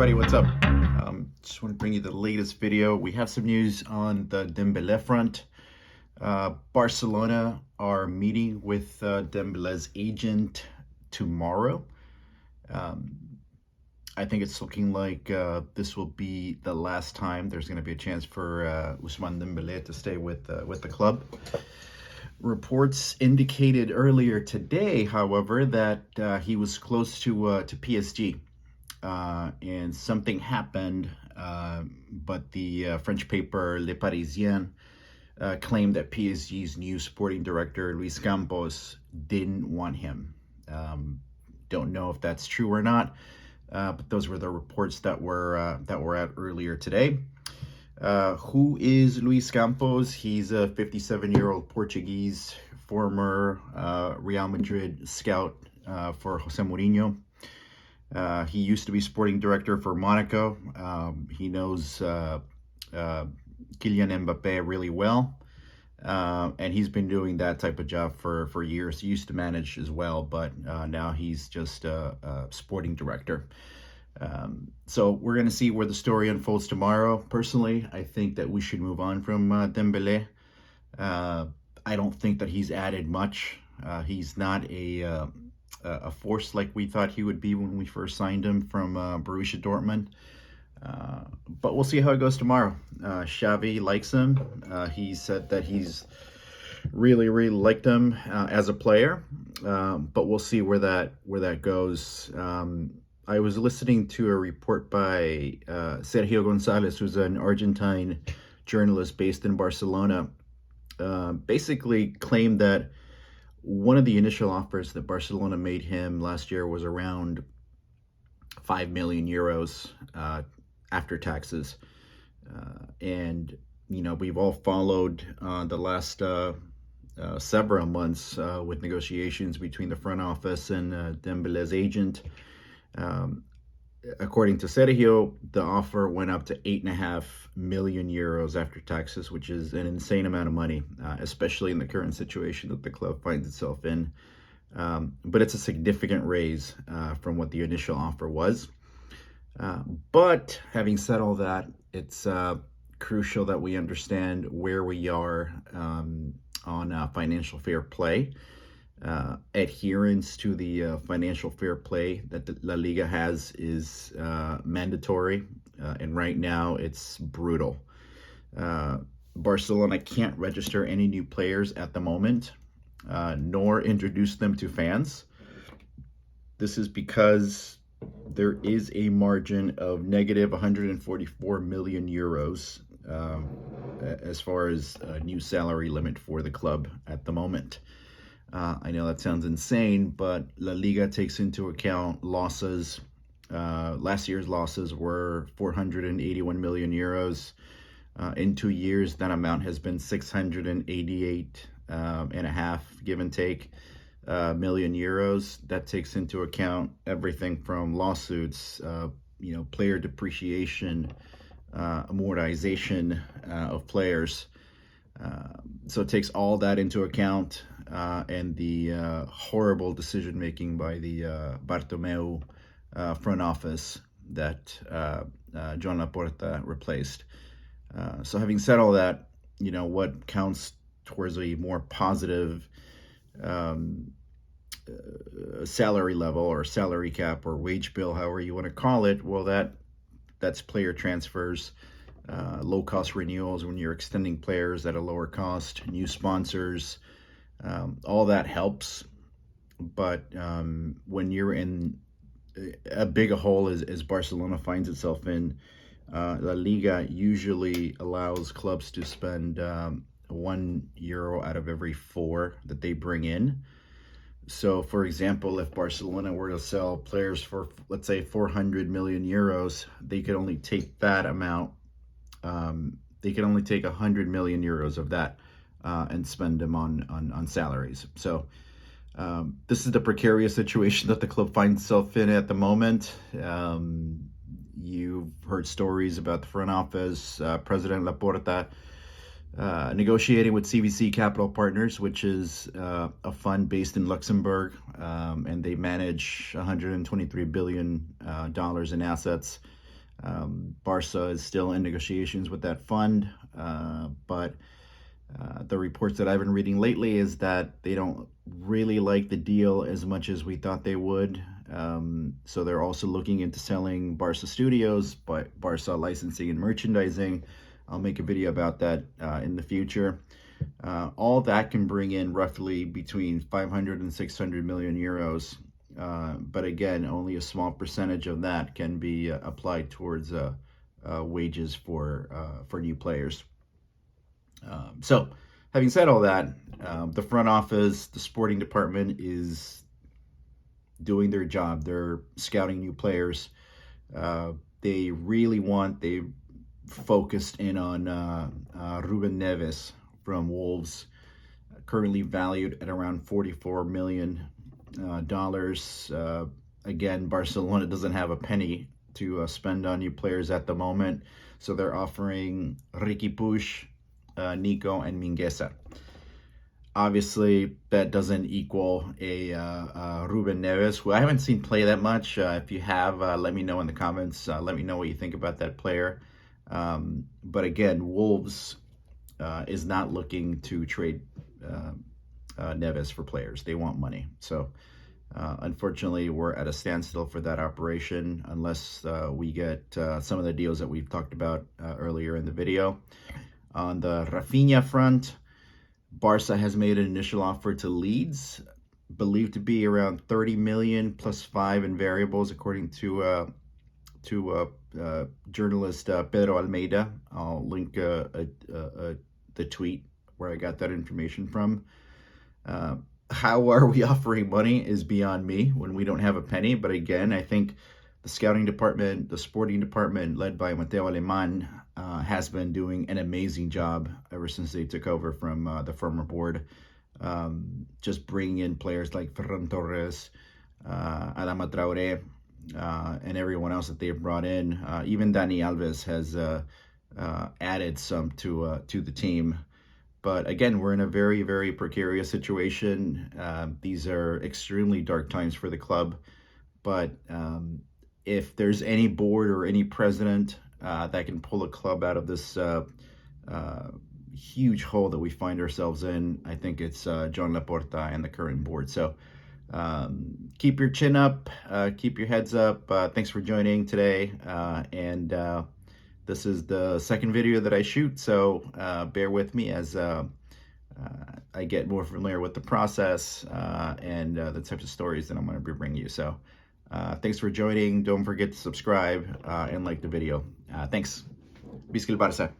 everybody, what's up? Just want to bring you the latest video. We have some news on the Dembele front. Barcelona are meeting with Dembele's agent tomorrow. I think it's looking like this will be the last time there's going to be a chance for Ousmane Dembele to stay with the club. Reports indicated earlier today, however, that he was close to PSG. And something happened, but the French paper Le Parisien claimed that PSG's new sporting director, Luis Campos, didn't want him. Don't know if that's true or not, but those were the reports that were out earlier today. Who is Luis Campos? He's a 57-year-old Portuguese, former Real Madrid scout for Jose Mourinho. He used to be sporting director for Monaco. He knows Kylian Mbappe really well, and he's been doing that type of job for years. He used to manage as well, but now he's just a sporting director. So we're going to see where the story unfolds tomorrow. Personally, I think that we should move on from Dembele. I don't think that he's added much. He's not a force like we thought he would be when we first signed him from Borussia Dortmund. But we'll see how it goes tomorrow. Xavi likes him. He said that he's really liked him as a player. But we'll see where that goes. I was listening to a report by Sergio Gonzalez, who's an Argentine journalist based in Barcelona, basically claimed that one of the initial offers that Barcelona made him last year was around 5 million euros after taxes. And, you know, we've all followed the last several months with negotiations between the front office and Dembele's agent. According to Sergio, the offer went up to 8.5 million euros after taxes, which is an insane amount of money, especially in the current situation that the club finds itself in. But it's a significant raise from what the initial offer was. But having said all that, it's crucial that we understand where we are on financial fair play. Adherence to the financial fair play that the La Liga has is mandatory, and right now it's brutal. Barcelona can't register any new players at the moment, nor introduce them to fans. This is because there is a margin of negative 144 million euros as far as a new salary limit for the club at the moment. I know that sounds insane, but La Liga takes into account losses. Last year's losses were 481 million euros. In 2 years, that amount has been 688 and a half, give and take, million euros. That takes into account everything from lawsuits, player depreciation, amortization of players. So it takes all that into account, and the horrible decision-making by the Bartomeu front office that John Laporta replaced. So having said all that, what counts towards a more positive salary level or salary cap or wage bill, however you want to call it, well, that's player transfers, low-cost renewals when you're extending players at a lower cost, new sponsors, all that helps. But when you're in a big hole as Barcelona finds itself in, La Liga usually allows clubs to spend €1 out of every 4 that they bring in. So, for example, if Barcelona were to sell players for, let's say, 400 million euros, they could only take that amount. They could only take 100 million euros of that and spend them on salaries. So this is the precarious situation that the club finds itself in at the moment. You've heard stories about the front office, President Laporta, negotiating with CVC Capital Partners, which is a fund based in Luxembourg, and they manage $123 billion in assets. Barca is still in negotiations with that fund, but the reports that I've been reading lately is that they don't really like the deal as much as we thought they would. So they're also looking into selling Barca Studios, but Barca licensing and merchandising. I'll make a video about that in the future. All that can bring in roughly between 500 and 600 million euros. But again, only a small percentage of that can be applied towards wages for new players. So having said all that, the front office, the sporting department is doing their job. They're scouting new players. They focused in on Ruben Neves from Wolves, currently valued at around $44 million. Again, Barcelona doesn't have a penny to spend on new players at the moment, so they're offering Riqui Puig, Nico, and Mingueza. Obviously, that doesn't equal a Ruben Neves, who I haven't seen play that much. If you have, let me know in the comments. Let me know what you think about that player. But again, Wolves is not looking to trade Neves for players. They want money. So unfortunately, we're at a standstill for that operation unless we get some of the deals that we've talked about earlier in the video. On the Raphinha front, Barca has made an initial offer to Leeds, believed to be around 30 million plus 5 in variables, according to journalist Pedro Almeida. I'll link the tweet where I got that information from. How are we offering money is beyond me when we don't have a penny. But again, I think the scouting department, the sporting department led by Mateo Aleman, has been doing an amazing job ever since they took over from the former board. Just bringing in players like Ferran Torres, Adama Traoré, and everyone else that they've brought in. Even Dani Alves has added some to the team. But again, we're in a very, very precarious situation. These are extremely dark times for the club. But if there's any board or any president that can pull a club out of this huge hole that we find ourselves in, I think it's John Laporta and the current board. So keep your chin up, keep your heads up. Thanks for joining today. This is the second video that I shoot, so bear with me as I get more familiar with the process and the types of stories that I'm going to be bringing you. So thanks for joining. Don't forget to subscribe and like the video. Thanks. Visca el Barça.